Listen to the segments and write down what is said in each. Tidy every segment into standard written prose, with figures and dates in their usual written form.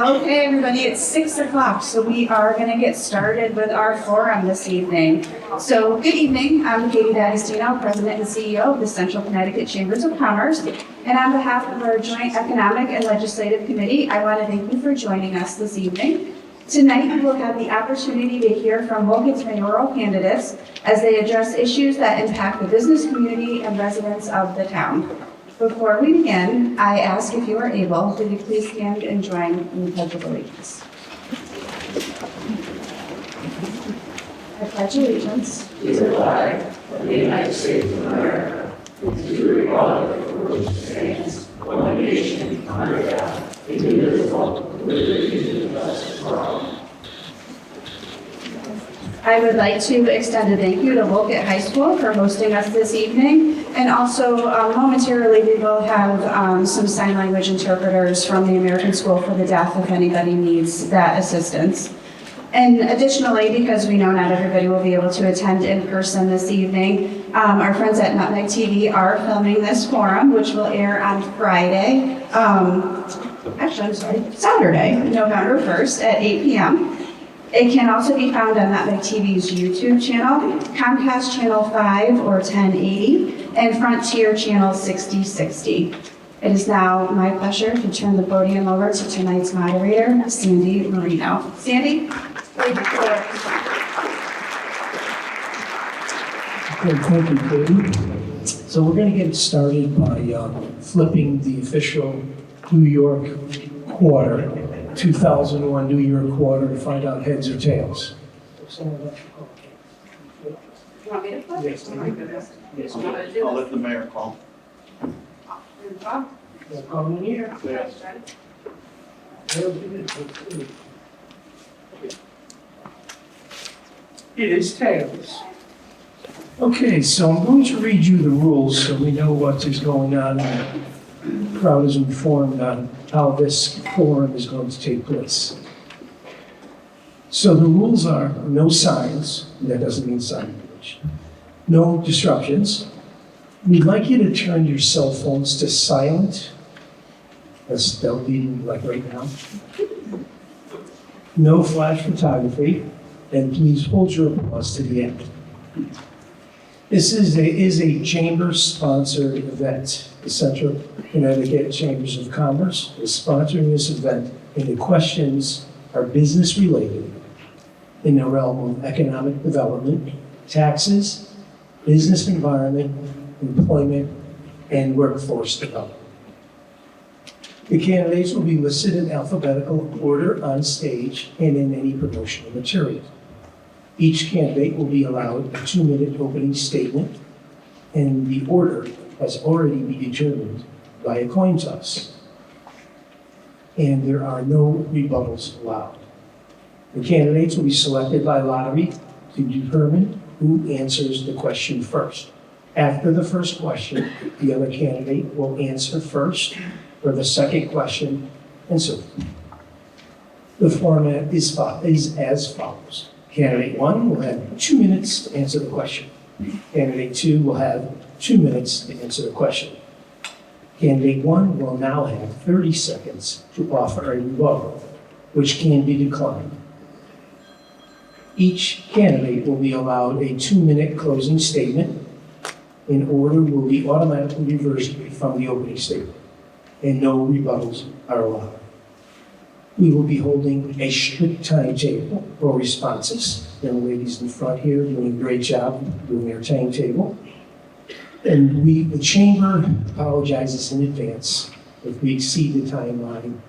Okay, everybody, it's 6 o'clock, so we are going to get started with our forum this evening. So, good evening. I'm Katie D'Agostino, President and CEO of the Central Connecticut Chambers of Commerce. And on behalf of our Joint Economic and Legislative Committee, I want to thank you for joining us this evening. Tonight, we will have the opportunity to hear from Wolcott's mayoral candidates as they address issues that impact the business community and residents of the town. Before we begin, I ask if you are able, would you please stand and join in the Pledge of Allegiance. I pledge allegiance to the flag of the United States of America, and to the republic for which it stands, one nation, under God, indivisible, with liberty and justice for all. I would like to extend a thank you to Wolcott High School for hosting us this evening. And also, momentarily, we will have some sign language interpreters from the American School for the Deaf if anybody needs that assistance. And additionally, because we know not everybody will be able to attend in person this evening, our friends at Nutmeg TV are filming this forum, which will air on Friday, Saturday, November 1st at 8 p.m. It can also be found on Nutmeg TV's YouTube channel, Comcast Channel 5 or 1080, and Frontier Channel 6060. It is now my pleasure to turn the podium over to tonight's moderator, Sandy Marino. Sandy? Okay, thank you, Katie. So we're going to get started by flipping the official New York quarter, 2001 New York quarter, to find out heads or tails. You want me to flip? Yes, Oh my goodness. Yes. I'll let the mayor call. Come in here. It is tails. Okay, so I'm going to read you the rules so we know what is going on and the crowd is informed on how this forum is going to take place. So the rules are no signs, that doesn't mean sign language, no disruptions. We'd like you to turn your cell phones to silent, that would be like right now. No flash photography, and please hold your applause to the end. This is a chamber-sponsored event. The Central Connecticut Chambers of Commerce is sponsoring this event, and the questions are business-related in the realm of economic development, taxes, business environment, employment, and workforce development. The candidates will be listed in alphabetical order on stage and in any promotional material. Each candidate will be allowed a 2-minute opening statement, and the order has already been determined by a coin toss. And there are no rebuttals allowed. The candidates will be selected by lottery to determine who answers the question first. After the first question, the other candidate will answer first for the second question, and so forth. The format is as follows. Candidate 1 will have 2 minutes to answer the question. Candidate 2 will have 2 minutes to answer the question. Candidate 1 will now have 30 seconds to offer a rebuttal, which can be declined. Each candidate will be allowed a 2-minute closing statement. In order will be automatically reversed from the opening statement, and no rebuttals are allowed. We will be holding a strict timetable for responses. The ladies in front here doing a great job doing their timetable. And the chamber apologizes in advance if we exceed the timeline.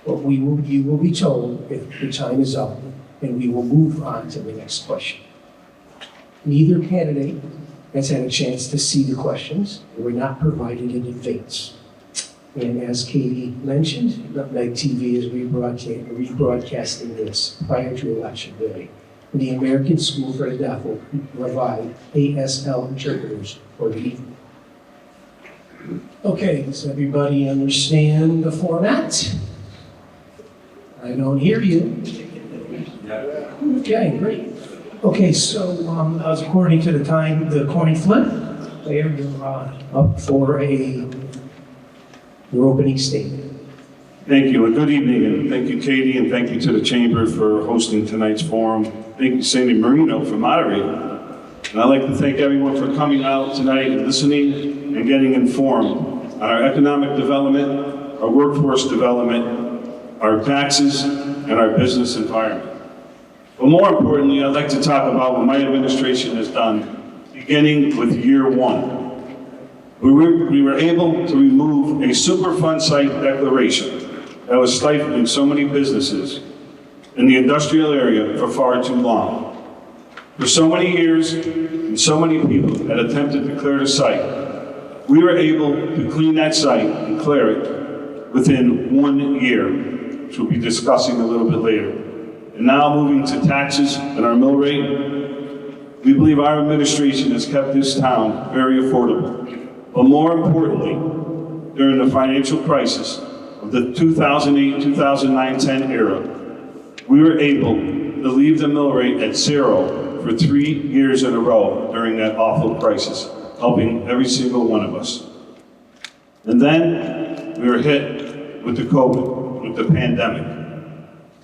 But you will be told if the time is up, and we will move on to the next question. Neither candidate has had a chance to see the questions. They were not provided in advance. And as Katie mentioned, Nutmeg TV is rebroadcasting this prior to Election Day. The American School for the Deaf will provide ASL interpreters for the evening. Okay, does everybody understand the format? I don't hear you. Okay, great. Okay, so as according to the time, the coin flip, there you're up for your opening statement. Thank you, and good evening, and thank you, Katie, and thank you to the Chamber for hosting tonight's forum. Thank you, Sandy Marino, for moderating. And I'd like to thank everyone for coming out tonight and listening and getting informed on our economic development, our workforce development, our taxes, and our business environment. But more importantly, I'd like to talk about what my administration has done, beginning with year one. We were able to remove a Superfund site declaration that was stifling so many businesses in the industrial area for far too long. For so many years, and so many people had attempted to clear the site, we were able to clean that site and clear it within 1 year, which we'll be discussing a little bit later. And now moving to taxes and our mill rate, we believe our administration has kept this town very affordable. But more importantly, during the financial crisis of the 2008-2009-10 era, we were able to leave the mill rate at 0 for 3 years in a row during that awful crisis, helping every single one of us. And then we were hit with the COVID, with the pandemic.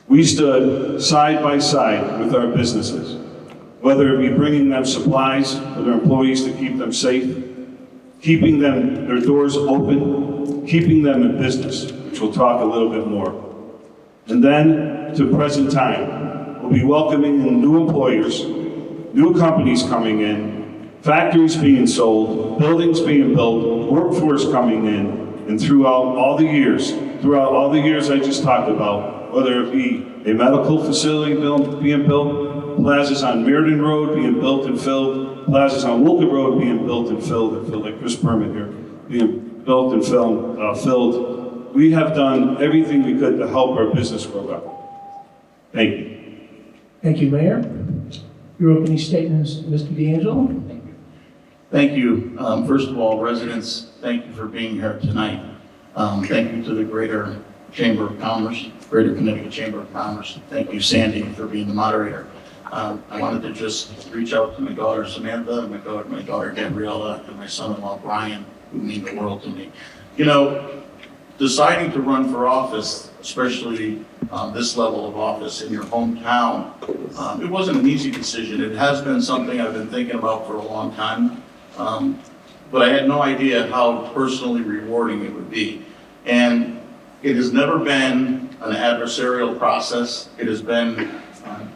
We stood side by side with our businesses, whether it be bringing them supplies for their employees to keep them safe, keeping them, their doors open, keeping them in business, which we'll talk a little bit more. And then, to present time, we'll be welcoming in new employers, new companies coming in, factories being sold, buildings being built, workforce coming in, and throughout all the years I just talked about, whether it be a medical facility being built, plazas on Meriden Road being built and filled, plazas on Wolcott Road being built and filled like Chris Permit here, being built and filled. We have done everything we could to help our business grow up. Thank you. Thank you, Mayor. Your opening statement, Mr. D'Angelo. Thank you. First of all, residents, thank you for being here tonight. Thank you to the Greater Chamber of Commerce, Greater Connecticut Chamber of Commerce. Thank you, Sandy, for being the moderator. I wanted to just reach out to my daughter Samantha, my daughter Gabriella, and my son-in-law Brian, who mean the world to me. You know, deciding to run for office, especially this level of office in your hometown, it wasn't an easy decision. It has been something I've been thinking about for a long time, but I had no idea how personally rewarding it would be. And it has never been an adversarial process. It has been,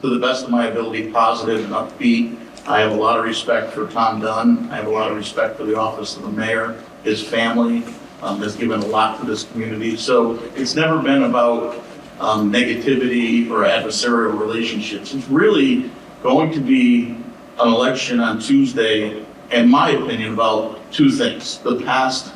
to the best of my ability, positive and upbeat. I have a lot of respect for Tom Dunn. I have a lot of respect for the office of the mayor. His family has given a lot to this community. So it's never been about negativity or adversarial relationships. It's really going to be an election on Tuesday, in my opinion, about two things: the past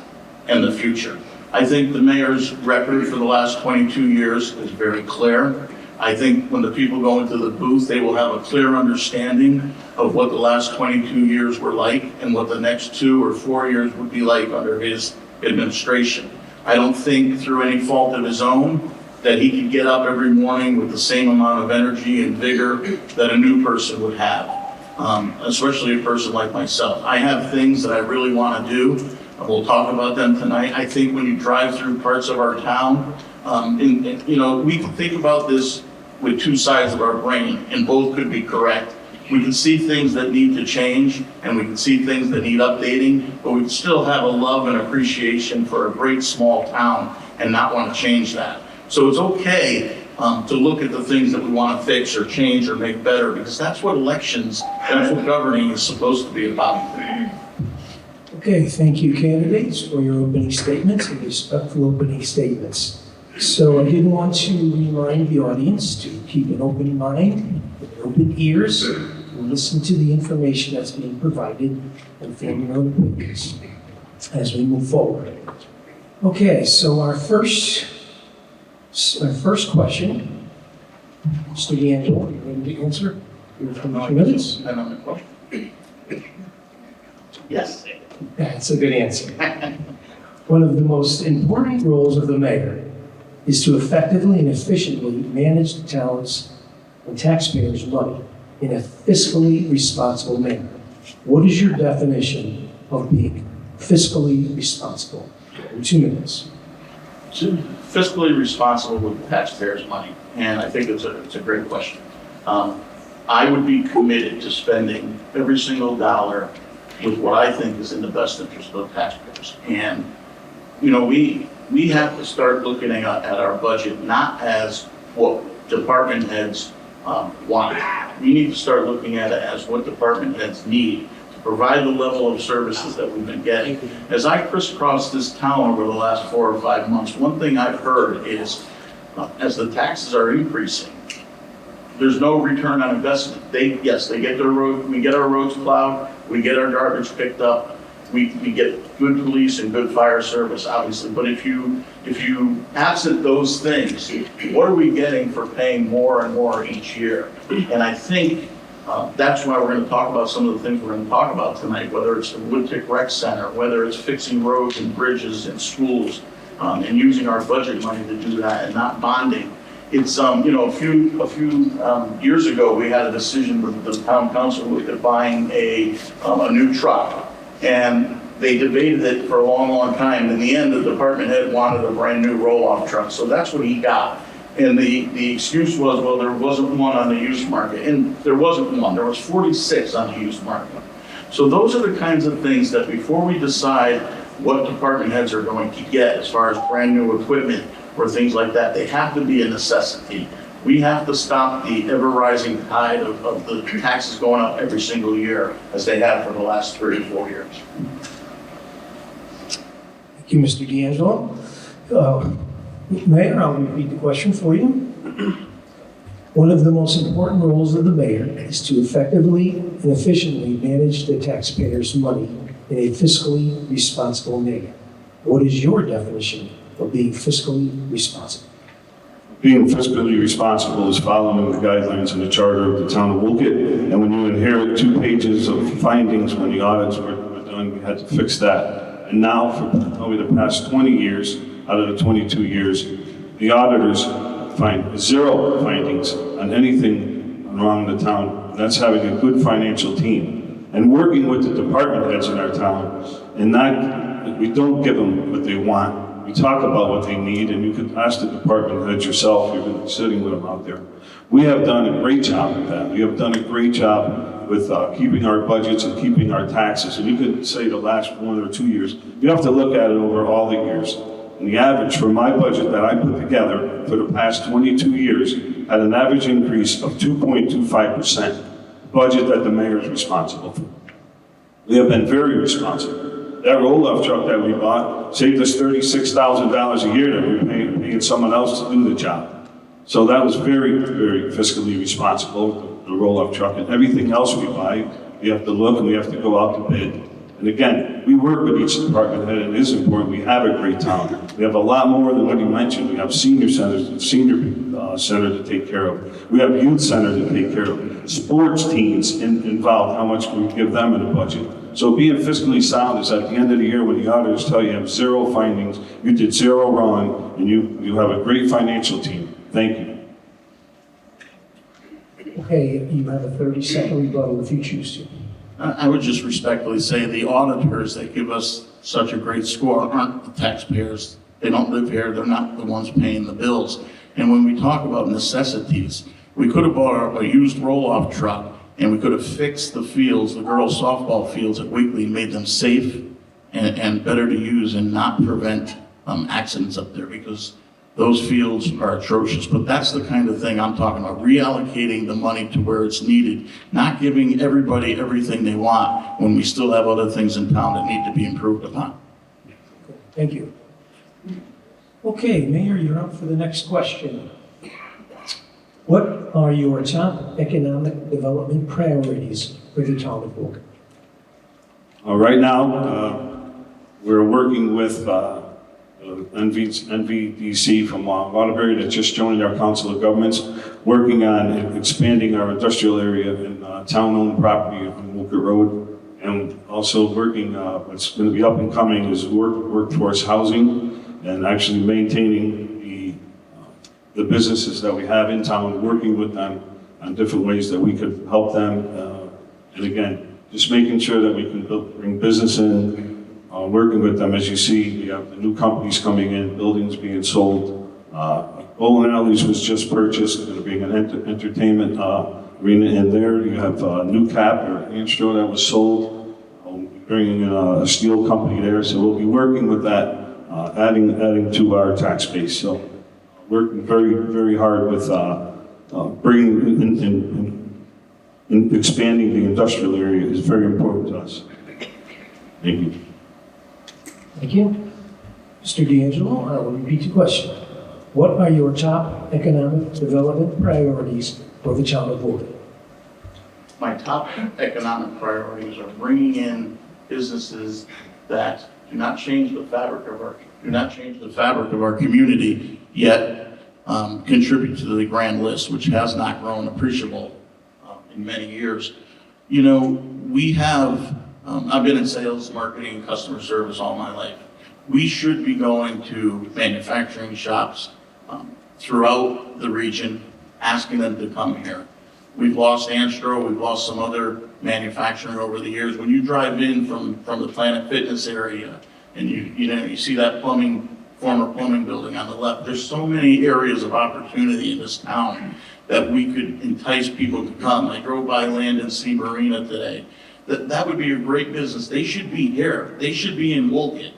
and the future. I think the mayor's record for the last 22 years is very clear. I think when the people go into the booth, they will have a clear understanding of what the last 22 years were like and what the next 2 or 4 years would be like under his administration. I don't think, through any fault of his own, that he could get up every morning with the same amount of energy and vigor that a new person would have, especially a person like myself. I have things that I really want to do. We'll talk about them tonight. I think when you drive through parts of our town, you know, we can think about this with two sides of our brain, and both could be correct. We can see things that need to change, and we can see things that need updating, but we can still have a love and appreciation for a great small town and not want to change that. So it's okay to look at the things that we want to fix or change or make better, because that's what elections, that's what governing is supposed to be about. Okay, thank you, candidates, for your opening statements and respectful opening statements. So I did want to remind the audience to keep an open mind, open ears, and listen to the information that's being provided and form your own opinions as we move forward. Okay, so our first question, Mr. D'Angelo, are you ready to answer? You have 2 minutes. Yes. That's a good answer. One of the most important roles of the mayor is to effectively and efficiently manage the town's and taxpayers' money in a fiscally responsible manner. What is your definition of being fiscally responsible? In 2 minutes. fiscally responsible with the taxpayers' money, and I think it's a great question. I would be committed to spending every single dollar with what I think is in the best interest of the taxpayers. And, you know, we have to start looking at our budget not as what department heads want. We need to start looking at it as what department heads need to provide the level of services that we've been getting. As I crisscross this town over the last 4 or 5 months, one thing I've heard is, as the taxes are increasing, there's no return on investment. Yes, they get their road, we get our roads plowed, we get our garbage picked up, we get good police and good fire service, obviously. But if you absent those things, what are we getting for paying more and more each year? And I think that's why we're going to talk about some of the things we're going to talk about tonight, whether it's the Woodtick Rec Center, whether it's fixing roads and bridges and schools, and using our budget money to do that and not bonding. It's, you know, a few years ago, we had a decision with the town council looked at buying a new truck. And they debated it for a long, long time. In the end, the department head wanted a brand new roll-off truck. So that's what he got. And the excuse was, well, there wasn't one on the used market. And there wasn't one. There was 46 on the used market. So those are the kinds of things that before we decide what department heads are going to get as far as brand new equipment or things like that, they have to be a necessity. We have to stop the ever-rising tide of the taxes going up every single year as they have for the last 3 or 4 years. Thank you, Mr. D'Angelo. Mayor, I'll repeat the question for you. One of the most important roles of the mayor is to effectively and efficiently manage the taxpayers' money in a fiscally responsible manner. What is your definition of being fiscally responsible? Being fiscally responsible is following the guidelines in the charter of the town of Wolcott. And when you inherit 2 pages of findings when the audits were done, we had to fix that. And now, for over the past 20 years, out of the 22 years, the auditors find 0 findings on anything wrong in the town. And that's having a good financial team and working with the department heads in our town. And we don't give them what they want. We talk about what they need, and you could ask the department heads yourself. You've been sitting with them out there. We have done a great job with that. We have done a great job with keeping our budgets and keeping our taxes. And you could say the last 1 or 2 years. You have to look at it over all the years. And the average for my budget that I put together for the past 22 years had an average increase of 2.25%, budget that the mayor is responsible for. We have been very responsible. That roll-off truck that we bought saved us $36,000 a year that we're paying someone else to do the job. So that was very, very fiscally responsible, the roll-off truck. And everything else we buy, we have to look and we have to go out to bid. And again, we work with each department head, and it is important. We have a great town. We have a lot more than what you mentioned. We have senior centers, senior center to take care of. We have youth center to take care of. Sports teams involved, how much we give them in the budget. So being fiscally sound is at the end of the year when the auditors tell you have 0 findings, you did 0 wrong, and you have a great financial team. Thank you. Okay, you have a 30-second rebuttal if you choose to. I would just respectfully say the auditors that give us such a great score aren't the taxpayers. They don't live here. They're not the ones paying the bills. And when we talk about necessities, we could have bought a used roll-off truck and we could have fixed the fields, the girls' softball fields at Wheatley, and made them safe and better to use and not prevent accidents up there, because those fields are atrocious. But that's the kind of thing I'm talking about, reallocating the money to where it's needed, not giving everybody everything they want when we still have other things in town that need to be improved upon. Thank you. Okay, Mayor, you're up for the next question. What are your top economic development priorities for the town of Wolcott? Right now, we're working with NVDC from Waterbury that just joined our Council of Governments, working on expanding our industrial area in town-owned property on Wolcott Road, and also working, what's going to be up and coming is workforce housing, and actually maintaining the businesses that we have in town, working with them on different ways that we could help them. And again, just making sure that we can bring business in, working with them. As you see, we have the new companies coming in, buildings being sold. Bowling Alleys was just purchased, going to be an entertainment arena in there. You have New Cap or Amstro that was sold, bringing in a steel company there. So we'll be working with that, adding to our tax base. So working very, very hard with bringing in expanding the industrial area is very important to us. Thank you. Thank you. Mr. D'Angelo, I will repeat the question. What are your top economic development priorities for the town of Wolcott? My top economic priorities are bringing in businesses that do not change the fabric of our community, yet contribute to the grand list, which has not grown appreciable in many years. You know, we have, I've been in sales, marketing, and customer service all my life. We should be going to manufacturing shops throughout the region, asking them to come here. We've lost Amstro, we've lost some other manufacturing over the years. When you drive in from the Planet Fitness area and you see that former plumbing building on the left, there's so many areas of opportunity in this town that we could entice people to come. I drove by Land and Sea Marina today. That would be a great business. They should be here. They should be in Wolcott.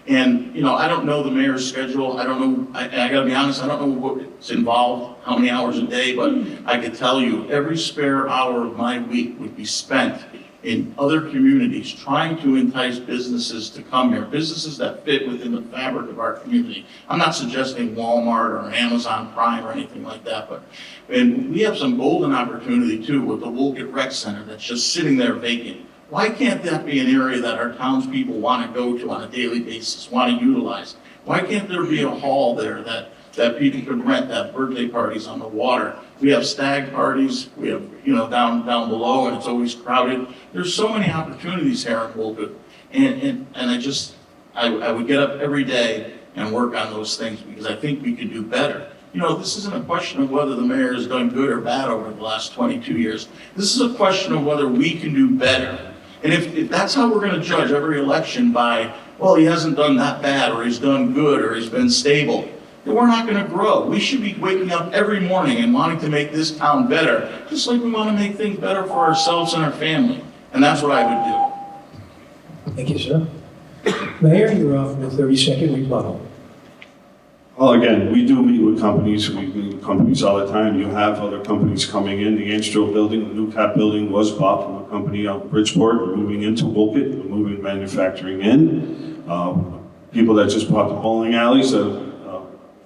And, you know, I don't know the mayor's schedule. I don't know, I gotta be honest, I don't know what's involved, how many hours a day, but I could tell you every spare hour of my week would be spent in other communities trying to entice businesses to come here, businesses that fit within the fabric of our community. I'm not suggesting Walmart or Amazon Prime or anything like that, and we have some golden opportunity too with the Wolcott Rec Center that's just sitting there vacant. Why can't that be an area that our townspeople want to go to on a daily basis, want to utilize? Why can't there be a hall there that people can rent, that birthday parties on the water? We have stag parties, we have, you know, down below, and it's always crowded. There's so many opportunities here in Wolcott, and I would get up every day and work on those things because I think we could do better. You know, this isn't a question of whether the mayor has done good or bad over the last 22 years. This is a question of whether we can do better. And if that's how we're going to judge every election by, well, he hasn't done that bad, or he's done good, or he's been stable, then we're not going to grow. We should be waking up every morning and wanting to make this town better, just like we want to make things better for ourselves and our family. And that's what I would do. Thank you, sir. Mayor, you're off with 30-second rebuttal. Well, again, we do meet with companies. We meet with companies all the time. You have other companies coming in. The Amstro building, the New Cap building was bought from a company out in Bridgeport. We're moving into Wolcott. We're moving manufacturing in. People that just bought the bowling alleys,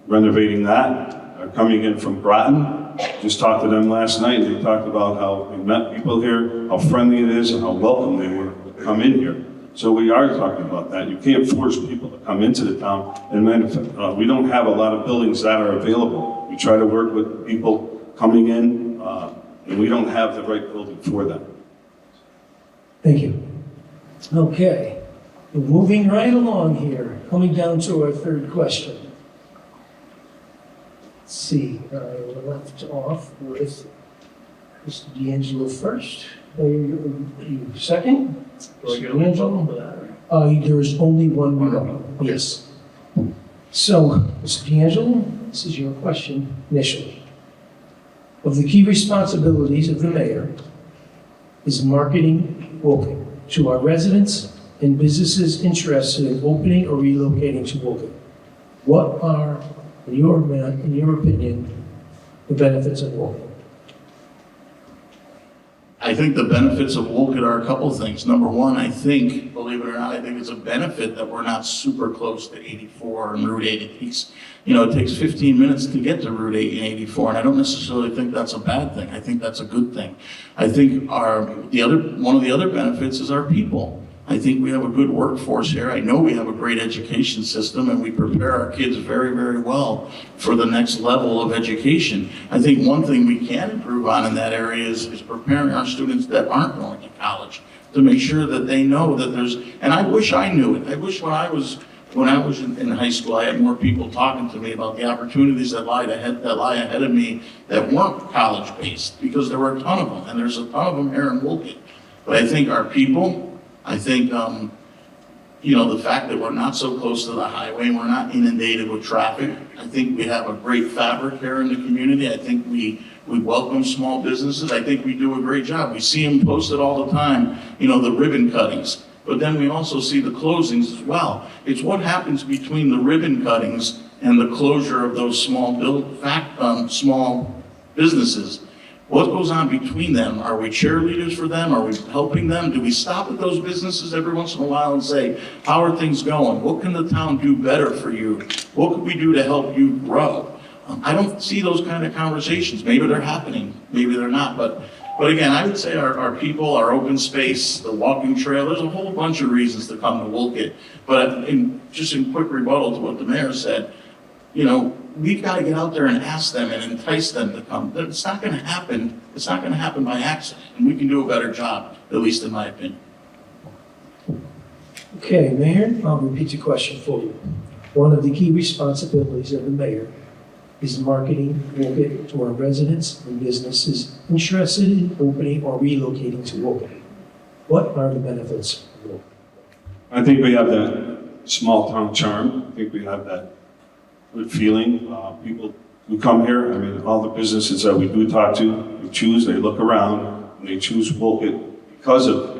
renovating that, are coming in from Groton. Just talked to them last night. They talked about how they met people here, how friendly it is, and how welcome they were to come in here. So we are talking about that. You can't force people to come into the town and manufacture. We don't have a lot of buildings that are available. We try to work with people coming in, and we don't have the right building for them. Thank you. Okay, we're moving right along here, coming down to our third question. Let's see, I left off with Mr. D'Angelo first. You second? Mr. D'Angelo? There is only one rebuttal. Yes. So, Mr. D'Angelo, this is your question initially. Of the key responsibilities of the mayor is marketing Wolcott to our residents and businesses interested in opening or relocating to Wolcott. What are, in your opinion, the benefits of Wolcott? I think the benefits of Wolcott are a couple of things. Number one, I think, believe it or not, I think it's a benefit that we're not super close to 84 and Route 8. It takes, it takes 15 minutes to get to Route 8 and 84, and I don't necessarily think that's a bad thing. I think that's a good thing. I think one of the other benefits is our people. I think we have a good workforce here. I know we have a great education system, and we prepare our kids very, very well for the next level of education. I think one thing we can improve on in that area is preparing our students that aren't going to college to make sure that they know that there's, and I wish I knew it. I wish when I was in high school, I had more people talking to me about the opportunities that lie ahead of me that weren't college-based, because there were a ton of them, and there's a ton of them here in Wolcott. But I think our people, I think you know, the fact that we're not so close to the highway and we're not inundated with traffic. I think we have a great fabric here in the community. I think we welcome small businesses. I think we do a great job. We see them posted all the time, you know, the ribbon cuttings. But then we also see the closings as well. It's what happens between the ribbon cuttings and the closure of those small businesses. What goes on between them? Are we cheerleaders for them? Are we helping them? Do we stop at those businesses every once in a while and say, how are things going? What can the town do better for you? What can we do to help you grow? I don't see those kind of conversations. Maybe they're happening, maybe they're not. But again, I would say our people, our open space, the walking trail, there's a whole bunch of reasons to come to Wolcott. But just in quick rebuttal to what the mayor said, you know, we've got to get out there and ask them and entice them to come. It's not going to happen. It's not going to happen by accident. And we can do a better job, at least in my opinion. Okay, Mayor, I'll repeat the question for you. One of the key responsibilities of the mayor is marketing Wolcott to our residents and businesses interested in opening or relocating to Wolcott. What are the benefits of Wolcott? I think we have that small town charm. I think we have that good feeling. People who come here, I mean, all the businesses that we do talk to, they choose, they look around, and they choose Wolcott because of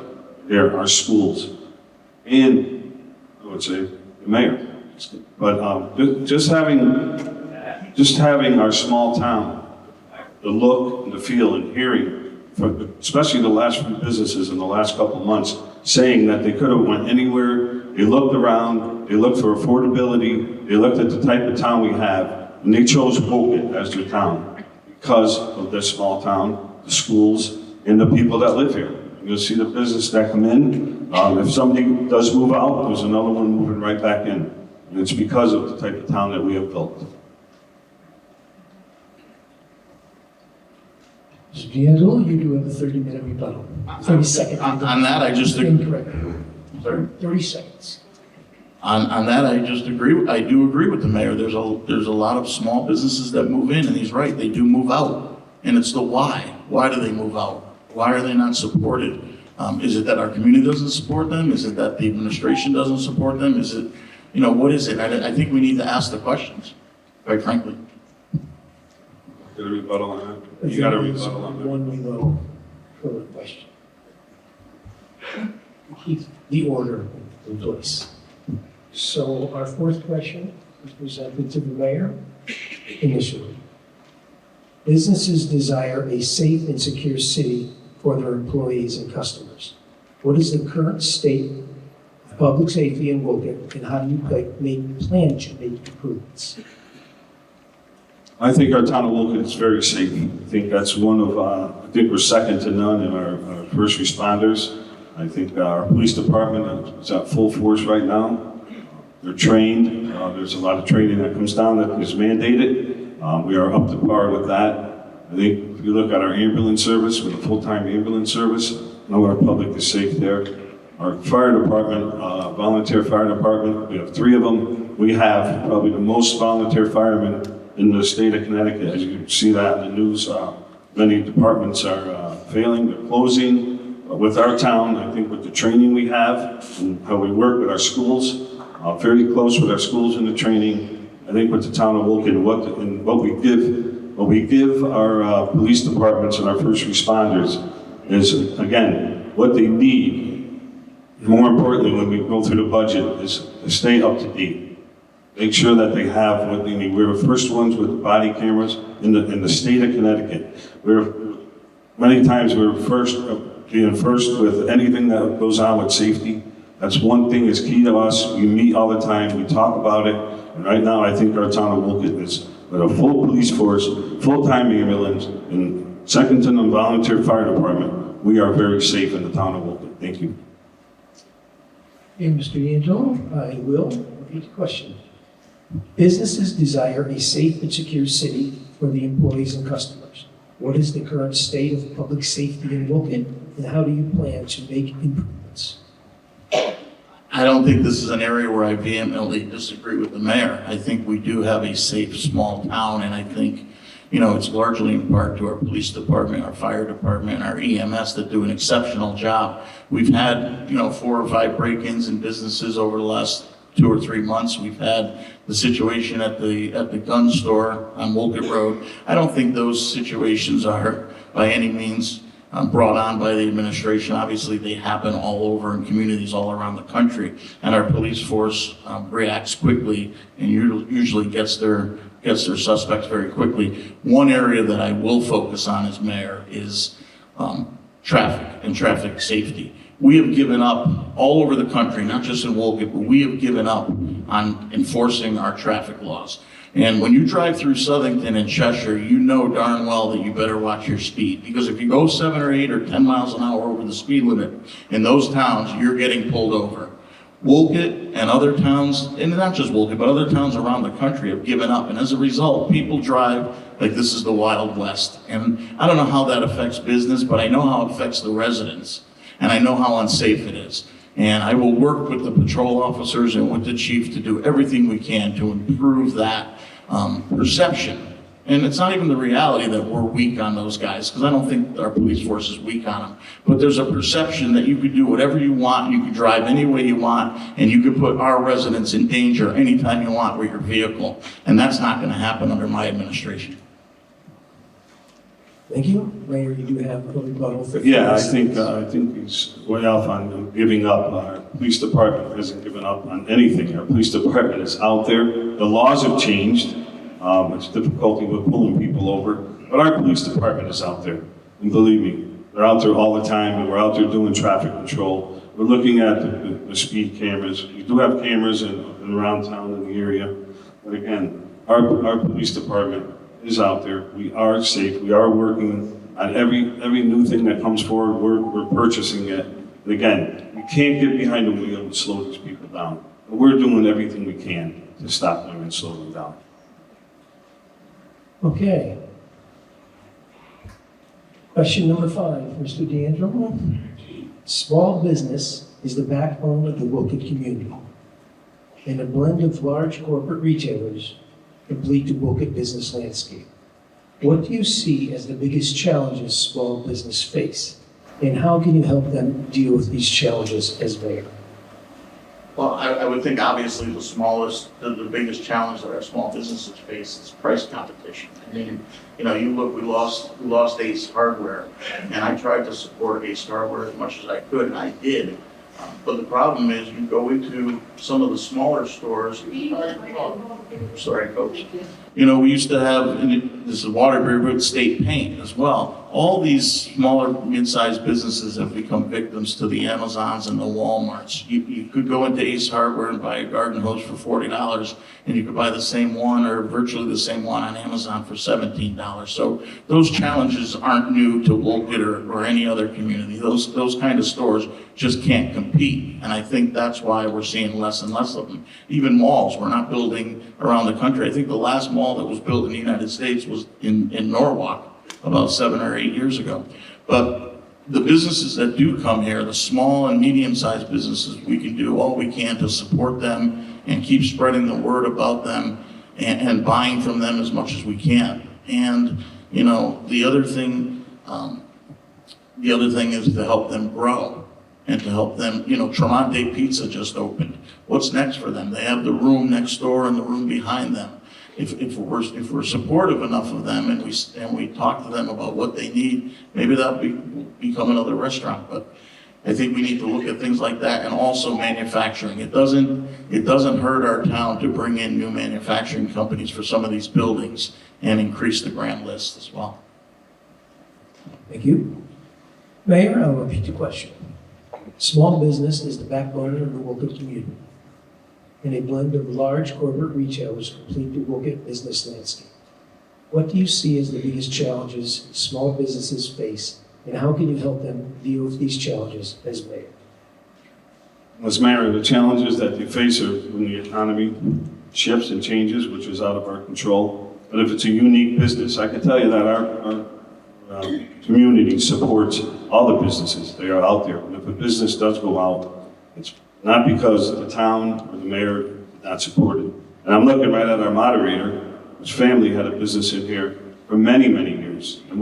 our schools. And I would say the mayor. But just having our small town, the look and the feel and hearing, especially the last few businesses in the last couple of months, saying that they could have went anywhere, they looked around, they looked for affordability, they looked at the type of town we have, and they chose Wolcott as their town because of their small town, the schools, and the people that live here. You'll see the business that come in. If somebody does move out, there's another one moving right back in. And it's because of the type of town that we have built. Mr. D'Angelo, you do have a 30-minute rebuttal. 30 seconds. On that, I just agree. Incorrect. Sorry? 30 seconds. On that, I do agree with the mayor. There's a lot of small businesses that move in, and he's right, they do move out. And it's the why. Why do they move out? Why are they not supported? Is it that our community doesn't support them? Is it that the administration doesn't support them? Is it, you know, what is it? I think we need to ask the questions, quite frankly. Got a rebuttal on that? You got a rebuttal on that? One rebuttal for the question. Keep the order in place. So our fourth question is presented to the mayor initially. Businesses desire a safe and secure city for their employees and customers. What is the current state of public safety in Wolcott, and how do you plan to make improvements? I think our town of Wolcott is very safe. I think that's one of, I think we're second to none in our first responders. I think our police department is at full force right now. They're trained. There's a lot of training that comes down that is mandated. We are up to par with that. I think if you look at our ambulance service, with a full-time ambulance service, know our public is safe there. Our fire department, volunteer fire department, we have 3 of them. We have probably the most volunteer firemen in the state of Connecticut. As you can see that in the news, many departments are failing, they're closing. With our town, I think with the training we have and how we work with our schools, very close with our schools in the training, I think with the town of Wolcott and what we give our police departments and our first responders is, again, what they need. More importantly, when we go through the budget, is to stay up to date. Make sure that they have what they need. We're the first ones with body cameras in the state of Connecticut. Many times we're being first with anything that goes on with safety. That's one thing that's key to us. We meet all the time, we talk about it. And right now, I think our town of Wolcott is with a full police force, full-time ambulance, and second to none volunteer fire department. We are very safe in the town of Wolcott. Thank you. And Mr. D'Angelo, I will repeat the question. Businesses desire a safe and secure city for the employees and customers. What is the current state of public safety in Wolcott, and how do you plan to make improvements? I don't think this is an area where I vehemently disagree with the mayor. I think we do have a safe, small town, and I think, it's largely in part to our police department, our fire department, our EMS that do an exceptional job. We've had, 4 or 5 break-ins in businesses over the last 2 or 3 months. We've had the situation at the gun store on Wolcott Road. I don't think those situations are by any means brought on by the administration. Obviously, they happen all over in communities all around the country, and our police force reacts quickly and usually gets their suspects very quickly. One area that I will focus on as mayor is traffic and traffic safety. We have given up all over the country, not just in Wolcott, but we have given up on enforcing our traffic laws. And when you drive through Southington and Cheshire, you know darn well that you better watch your speed. Because if you go 7 or 8 or 10 miles an hour over the speed limit in those towns, you're getting pulled over. Wolcott and other towns, and not just Wolcott, but other towns around the country have given up. And as a result, people drive like this is the Wild West. And I don't know how that affects business, but I know how it affects the residents. And I know how unsafe it is. And I will work with the patrol officers and with the chief to do everything we can to improve that perception. And it's not even the reality that we're weak on those guys, because I don't think our police force is weak on them. But there's a perception that you could do whatever you want, you could drive any way you want, and you could put our residents in danger anytime you want with your vehicle. And that's not going to happen under my administration. Thank you. Mayor, you do have a rebuttal. Yeah, I think he's way off on giving up. Our police department hasn't given up on anything. Our police department is out there. The laws have changed. It's difficulty with pulling people over, but our police department is out there. And believe me, they're out there all the time, and we're out there doing traffic control. We're looking at the speed cameras. We do have cameras in around town in the area, but again, our police department is out there. We are safe. We are working on every new thing that comes forward. We're purchasing it. And again, we can't get behind the wheel and slow these people down. But we're doing everything we can to stop them and slow them down. Okay. Question number 5, Mr. D'Angelo. Small business is the backbone of the Wolcott community, and a blend of large corporate retailers complete the Wolcott business landscape. What do you see as the biggest challenges small business face, and how can you help them deal with these challenges as mayor? Well, I would think obviously the biggest challenge that our small businesses face is price competition. I mean, you look, we lost Ace Hardware, and I tried to support Ace Hardware as much as I could, and I did. But the problem is you go into some of the smaller stores. Sorry, Coach. We used to have, this is Waterbury, but State Paint as well. All these smaller, mid-sized businesses have become victims to the Amazons and the Walmarts. You could go into Ace Hardware and buy a garden hose for $40, and you could buy the same one or virtually the same one on Amazon for $17. So those challenges aren't new to Wolcott or any other community. Those kind of stores just can't compete. And I think that's why we're seeing less and less of them. Even malls, we're not building around the country. I think the last mall that was built in the United States was in Norwalk about 7 or 8 years ago. But the businesses that do come here, the small and medium-sized businesses, we can do all we can to support them and keep spreading the word about them and buying from them as much as we can. And, the other thing is to help them grow and to help them, Tremonte Pizza just opened. What's next for them? They have the room next door and the room behind them. If we're supportive enough of them and we talk to them about what they need, maybe that'll become another restaurant. But I think we need to look at things like that, and also manufacturing. It doesn't hurt our town to bring in new manufacturing companies for some of these buildings and increase the grant list as well. Thank you. Mayor, I'll repeat the question. Small business is the backbone of the Wolcott community, and a blend of large corporate retailers complete the Wolcott business landscape. What do you see as the biggest challenges small businesses face, and how can you help them deal with these challenges as mayor? As mayor, the challenges that they face are when the economy shifts and changes, which is out of our control. But if it's a unique business, I can tell you that our community supports all the businesses. They are out there. And if a business does go out, it's not because the town or the mayor did not support it. And I'm looking right at our moderator, whose family had a business in here for many, many years. And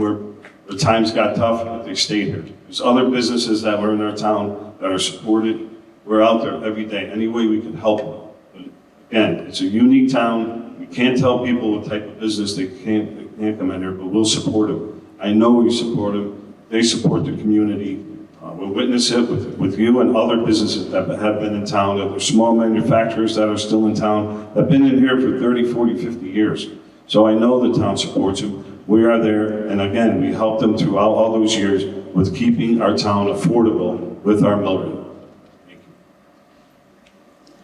the times got tough, but they stayed here. There's other businesses that were in our town that are supported. We're out there every day, any way we can help them. But again, it's a unique town. We can't tell people what type of business they can't come in here, but we'll support them. I know we support them. They support the community. We'll witness it with you and other businesses that have been in town. There's small manufacturers that are still in town that have been in here for 30, 40, 50 years. So I know the town supports them. We are there, and again, we helped them throughout all those years with keeping our town affordable with our mill rate.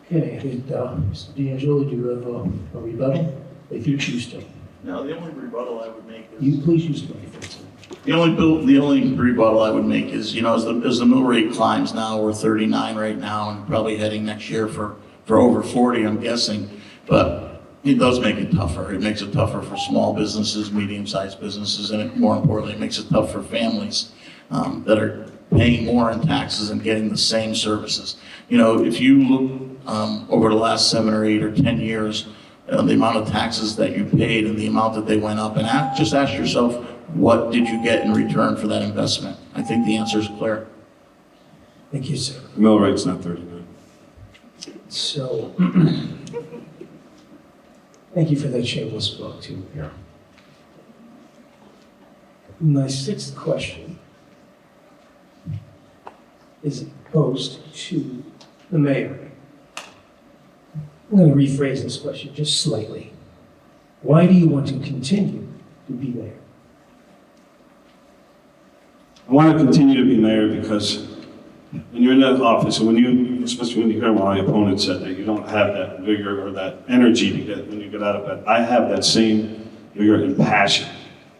Okay, Mr. D'Angelo, do you have a rebuttal, if you choose to? Now, the only rebuttal I would make is... You please use the microphone. The only rebuttal I would make is, you know, as the mill rate climbs now, we're 39 right now, and probably heading next year for over 40, I'm guessing. But it does make it tougher. It makes it tougher for small businesses, medium-sized businesses, and more importantly, it makes it tough for families that are paying more in taxes and getting the same services. You know, if you look over the last 7 or 8 or 10 years, the amount of taxes that you paid and the amount that they went up, and just ask yourself, what did you get in return for that investment? I think the answer is clear. Thank you, sir. The mill rate's not 39. So, thank you for that shameless plug too. Yeah. My sixth question is posed to the mayor. I'm going to rephrase this question just slightly. Why do you want to continue to be mayor? I want to continue to be mayor because when you're in that office, and especially when you hear my opponent said that you don't have that vigor or that energy to get when you get out of bed, I have that same vigor and passion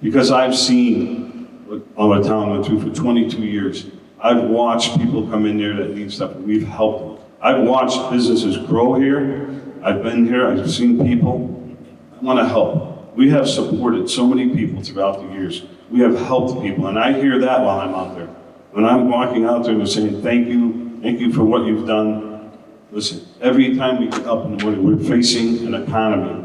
because I've seen what our town went through for 22 years. I've watched people come in there that need stuff, and we've helped them. I've watched businesses grow here. I've been here. I've seen people. I want to help. We have supported so many people throughout the years. We have helped people, and I hear that while I'm out there. When I'm walking out there and saying, thank you for what you've done. Listen, every time we get up in the morning, we're facing an economy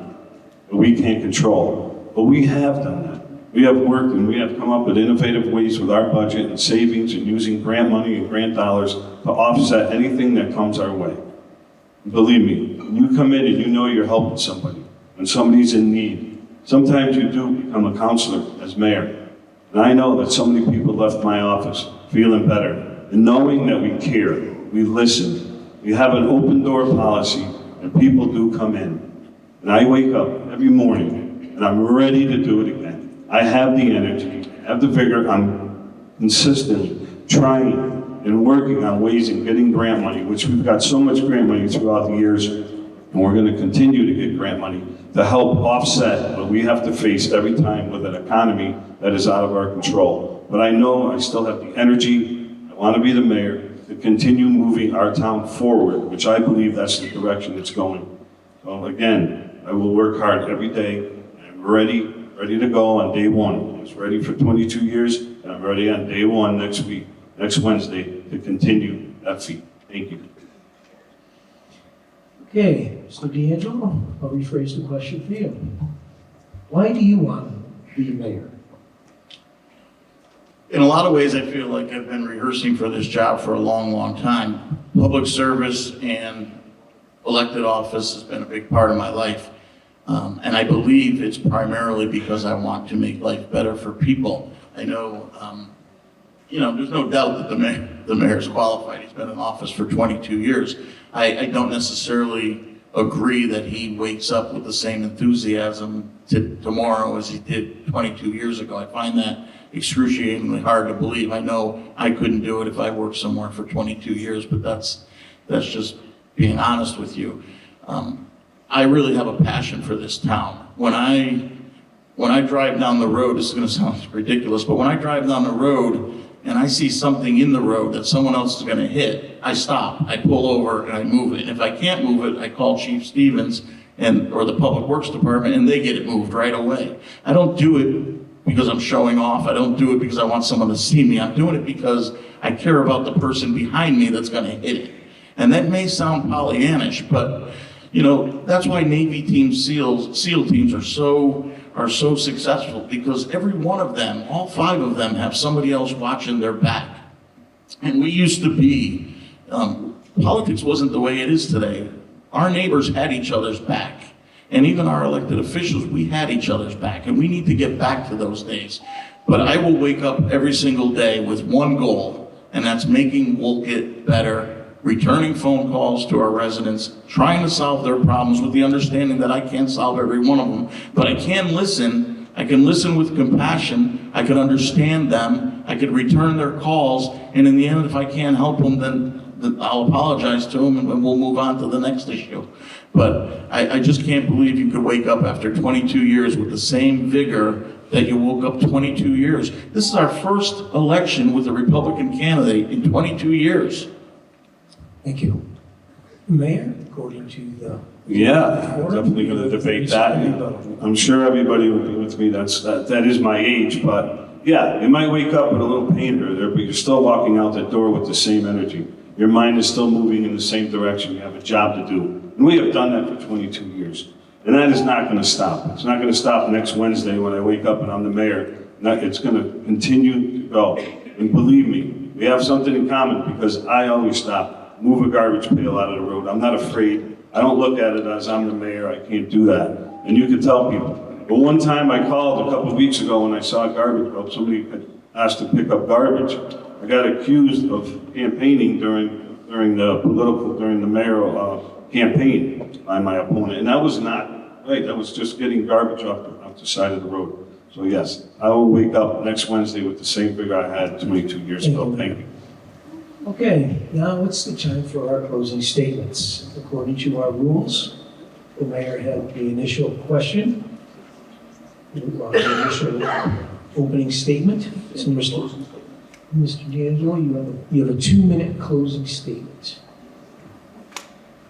that we can't control. But we have done that. We have worked and we have come up with innovative ways with our budget and savings and using grant money and grant dollars to offset anything that comes our way. Believe me, when you come in and you know you're helping somebody, when somebody's in need, sometimes you do become a counselor as mayor. And I know that so many people left my office feeling better and knowing that we care, we listen, we have an open door policy, and people do come in. And I wake up every morning and I'm ready to do it again. I have the energy, I have the vigor, I'm consistently trying and working on ways in getting grant money, which we've got so much grant money throughout the years, and we're going to continue to get grant money to help offset what we have to face every time with an economy that is out of our control. But I know I still have the energy, I want to be the mayor, to continue moving our town forward, which I believe that's the direction it's going. So again, I will work hard every day. I'm ready to go on day one. I was ready for 22 years, and I'm ready on day one next week, next Wednesday, to continue that feat. Thank you. Okay, Mr. D'Angelo, I'll rephrase the question for you. Why do you want to be mayor? In a lot of ways, I feel like I've been rehearsing for this job for a long, long time. Public service and elected office has been a big part of my life. And I believe it's primarily because I want to make life better for people. I know, there's no doubt that the mayor's qualified. He's been in office for 22 years. I don't necessarily agree that he wakes up with the same enthusiasm tomorrow as he did 22 years ago. I find that excruciatingly hard to believe. I know I couldn't do it if I worked somewhere for 22 years, but that's just being honest with you. I really have a passion for this town. When I drive down the road, this is going to sound ridiculous, but when I drive down the road and I see something in the road that someone else is going to hit, I stop, I pull over, and I move it. And if I can't move it, I call Chief Stevens or the Public Works Department, and they get it moved right away. I don't do it because I'm showing off. I don't do it because I want someone to see me. I'm doing it because I care about the person behind me that's going to hit it. And that may sound Pollyannish, but that's why Navy teams, SEAL teams are so are so successful because every one of them, all 5 of them, have somebody else watching their back. And we used to be, politics wasn't the way it is today. Our neighbors had each other's back. And even our elected officials, we had each other's back. And we need to get back to those days. But I will wake up every single day with one goal, and that's making Wolcott better, returning phone calls to our residents, trying to solve their problems with the understanding that I can't solve every one of them, but I can listen. I can listen with compassion. I can understand them. I can return their calls. And in the end, if I can't help them, then I'll apologize to them and we'll move on to the next issue. But I just can't believe you could wake up after 22 years with the same vigor that you woke up 22 years. This is our first election with a Republican candidate in 22 years. Thank you. Mayor, according to the... Yeah, definitely going to debate that. I'm sure everybody will be with me. That is my age, but yeah, you might wake up with a little pain here or there, but you're still walking out the door with the same energy. Your mind is still moving in the same direction. You have a job to do. And we have done that for 22 years. And that is not going to stop. It's not going to stop next Wednesday when I wake up and I'm the mayor. It's going to continue to go. And believe me, we have something in common because I always stop, move a garbage pail out of the road. I'm not afraid. I don't look at it as I'm the mayor. I can't do that. And you can tell people. But one time I called a couple of weeks ago when I saw a garbage pail. Somebody had asked to pick up garbage. I got accused of campaigning during the mayoral campaign by my opponent, and that was not right. That was just getting garbage off the side of the road. So yes, I will wake up next Wednesday with the same vigor I had 22 years ago. Thank you. Okay, now it's the time for our closing statements. According to our rules, the mayor had the initial question, the initial opening statement. So Mr. D'Angelo, you have a 2-minute closing statement.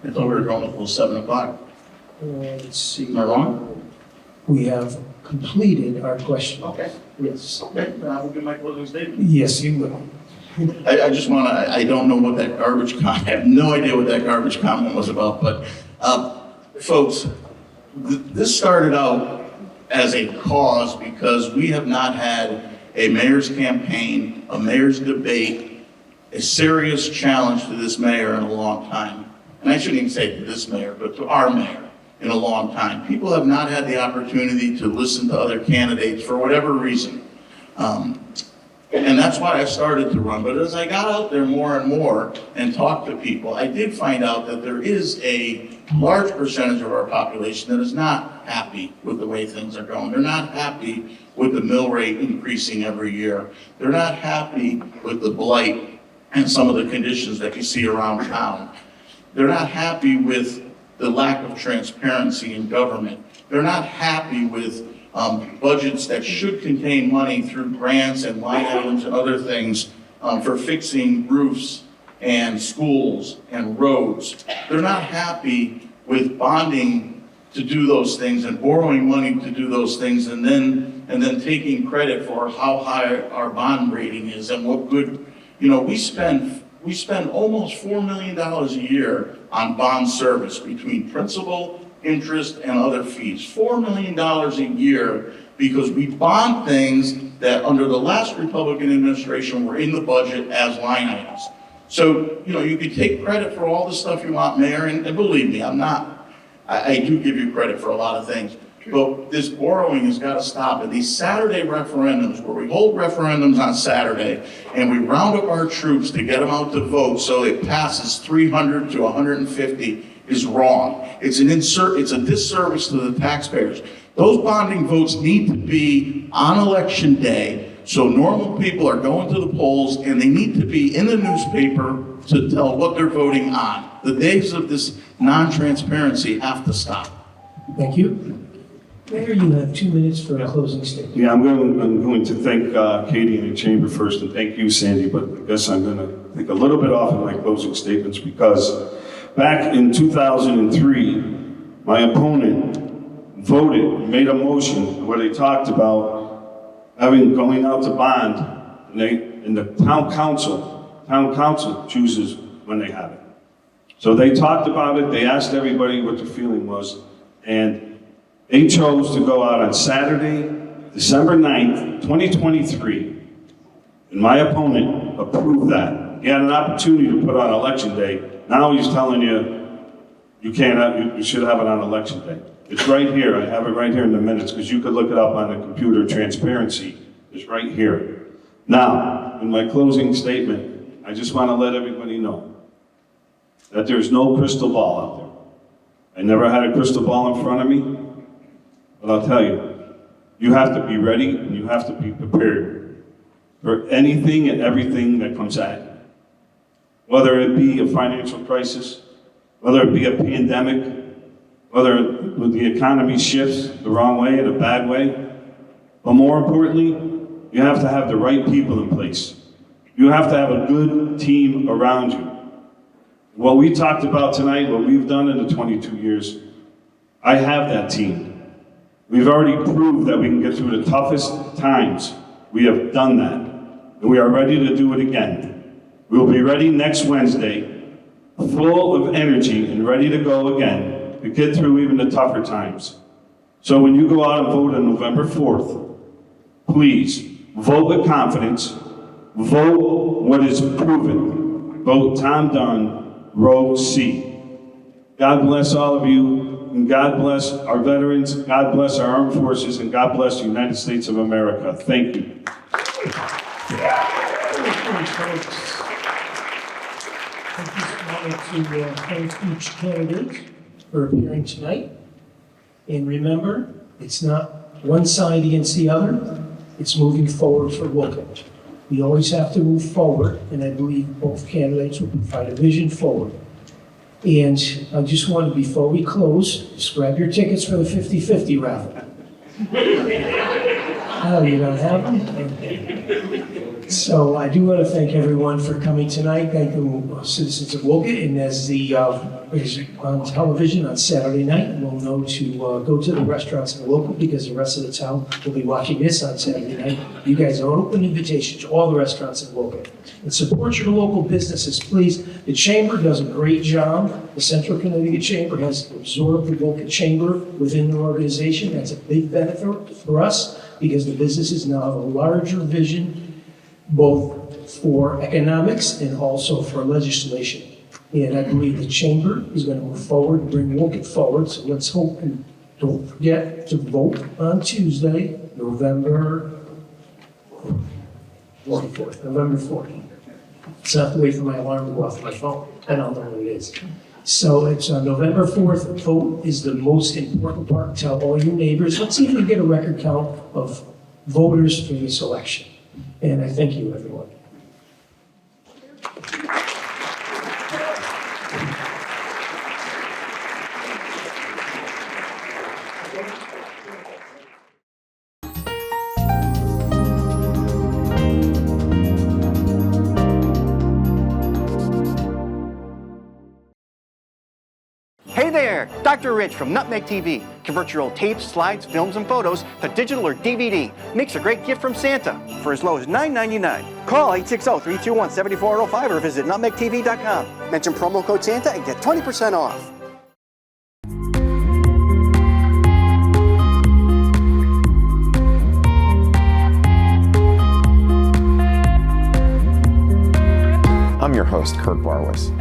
I thought we were going until 7 o'clock. Let's see. Am I wrong? We have completed our question. Okay. Yes. Okay, then I will give my closing statement. Yes, you will. I just want to, I don't know what that garbage comment, I have no idea what that garbage comment was about, but folks, this started out as a cause because we have not had a mayor's campaign, a mayor's debate, a serious challenge to this mayor in a long time. And I shouldn't even say to this mayor, but to our mayor in a long time. People have not had the opportunity to listen to other candidates for whatever reason. And that's why I started to run. But as I got out there more and more and talked to people, I did find out that there is a large percentage of our population that is not happy with the way things are going. They're not happy with the mill rate increasing every year. They're not happy with the blight and some of the conditions that you see around town. They're not happy with the lack of transparency in government. They're not happy with budgets that should contain money through grants and line items and other things for fixing roofs and schools and roads. They're not happy with bonding to do those things and borrowing money to do those things and then taking credit for how high our bond rating is and what good, we spend almost $4 million a year on bond service between principal, interest, and other fees. $4 million a year because we bond things that under the last Republican administration were in the budget as line items. So, you can take credit for all the stuff you want, Mayor, and believe me, I do give you credit for a lot of things. But this borrowing has got to stop. And these Saturday referendums, where we hold referendums on Saturday, and we round up our troops to get them out to vote so it passes 300 to 150, is wrong. It's a disservice to the taxpayers. Those bonding votes need to be on election day, so normal people are going to the polls, and they need to be in the newspaper to tell what they're voting on. The days of this non-transparency have to stop. Thank you. Mayor, you have 2 minutes for a closing statement. Yeah, I'm going to thank Katie and the chamber first, and thank you, Sandy, but I guess I'm going to take a little bit off in my closing statements because back in 2003, my opponent made a motion where they talked about going out to bond, and the town council chooses when they have it. So they talked about it, they asked everybody what the feeling was, and They chose to go out on Saturday, December 9th, 2023, and my opponent approved that. He had an opportunity to put on election day. Now he's telling you, you should have it on election day. It's right here. I have it right here in the minutes because you could look it up on the computer. Transparency is right here. Now, in my closing statement, I just want to let everybody know that there's no crystal ball out there. I never had a crystal ball in front of me, but I'll tell you, you have to be ready and you have to be prepared for anything and everything that comes at you. Whether it be a financial crisis, whether it be a pandemic, whether the economy shifts the wrong way, in a bad way, but more importantly, you have to have the right people in place. You have to have a good team around you. What we talked about tonight, what we've done in the 22 years, I have that team. We've already proved that we can get through the toughest times. We have done that, and we are ready to do it again. We will be ready next Wednesday, full of energy and ready to go again to get through even the tougher times. So when you go out and vote on November 4th, please vote with confidence, vote what is proven. Vote Tom Dunn, row C. God bless all of you. And God bless our veterans, God bless our armed forces, and God bless the United States of America. Thank you. I just wanted to thank each candidate for appearing tonight. And remember, it's not one side against the other, it's moving forward for Wolcott. We always have to move forward, and I believe both candidates will provide a vision forward. And I just wanted, before we close, just grab your tickets for the 50-50 raffle. Oh, you don't have them? So I do want to thank everyone for coming tonight. Thank the citizens of Wolcott. And as the is on television on Saturday night, we'll know to go to the restaurants in the local because the rest of the town will be watching this on Saturday night. You guys are an open invitation to all the restaurants in Wolcott. And support your local businesses, please. The Chamber does a great job. The Central Connecticut Chamber has absorbed the Wolcott Chamber within their organization. That's a big benefit for us because the businesses now have a larger vision, both for economics and also for legislation. And I believe the Chamber is going to move forward, bring Wolcott forward. So let's hope, and don't forget to vote on Tuesday, November 4th. So I have to wait for my alarm to go off my phone. I don't know what it is. So it's on November 4th. Vote is the most important part. Tell all your neighbors. Let's even get a record count of voters for this election. And I thank you, everyone. Hey there, Dr. Rich from Nutmeg TV. Convert your old tapes, slides, films, and photos to digital or DVD. Makes a great gift from Santa for as low as $9.99. Call 860-321-7405 or visit nutmegtv.com. Mention promo code Santa and get 20% off. I'm your host, Kurt Barwis.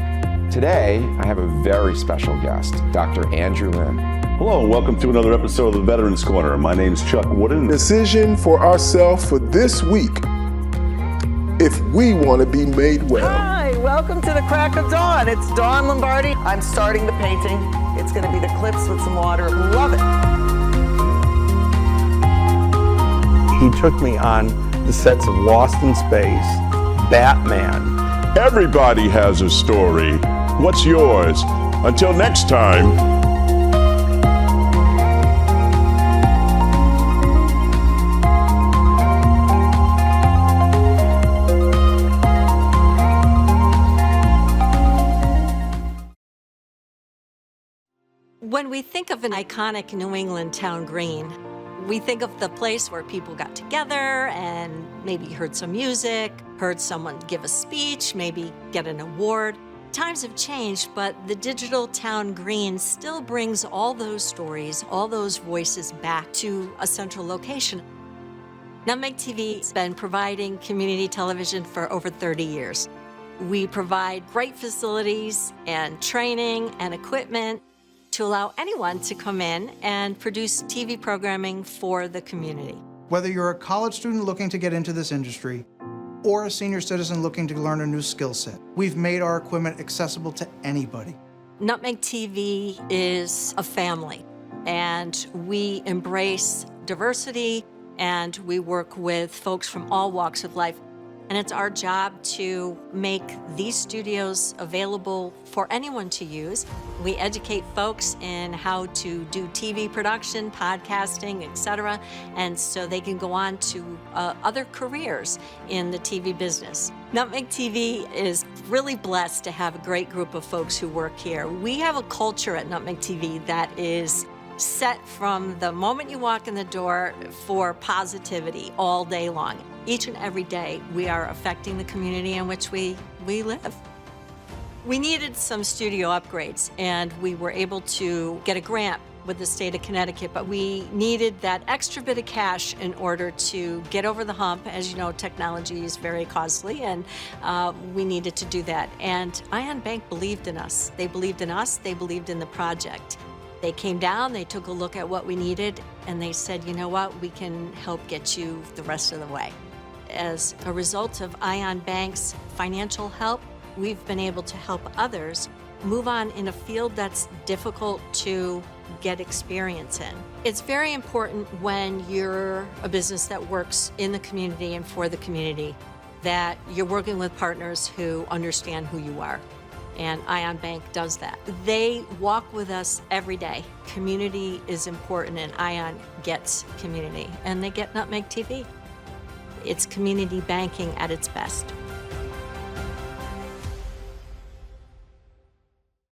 Today, I have a very special guest, Dr. Andrew Lynn. Hello, and welcome to another episode of the Veterans Corner. My name's Chuck Wooden. Decision for ourselves for this week, if we want to be made well. Hi, welcome to the crack of dawn. It's Dawn Lombardi. I'm starting the painting. It's going to be the clips with some water. Love it. He took me on the sets of Lost in Space, Batman. Everybody has a story. What's yours? Until next time. When we think of an iconic New England town green, we think of the place where people got together and maybe heard some music, heard someone give a speech, maybe get an award. Times have changed, but the digital town green still brings all those stories, all those voices back to a central location. Nutmeg TV has been providing community television for over 30 years. We provide great facilities and training and equipment to allow anyone to come in and produce TV programming for the community. Whether you're a college student looking to get into this industry or a senior citizen looking to learn a new skill set, we've made our equipment accessible to anybody. Nutmeg TV is a family, and we embrace diversity, and we work with folks from all walks of life. And it's our job to make these studios available for anyone to use. We educate folks in how to do TV production, podcasting, etc., and so they can go on to other careers in the TV business. Nutmeg TV is really blessed to have a great group of folks who work here. We have a culture at Nutmeg TV that is set from the moment you walk in the door for positivity all day long. Each and every day, we are affecting the community in which we live. We needed some studio upgrades, and we were able to get a grant with the state of Connecticut, but we needed that extra bit of cash in order to get over the hump. As you know, technology is very costly, and we needed to do that. And Ion Bank believed in us. They believed in us. They believed in the project. They came down, they took a look at what we needed, and they said, you know what, we can help get you the rest of the way. As a result of Ion Bank's financial help, we've been able to help others move on in a field that's difficult to get experience in. It's very important when you're a business that works in the community and for the community that you're working with partners who understand who you are. And Ion Bank does that. They walk with us every day. Community is important, and Ion gets community, and they get Nutmeg TV. It's community banking at its best.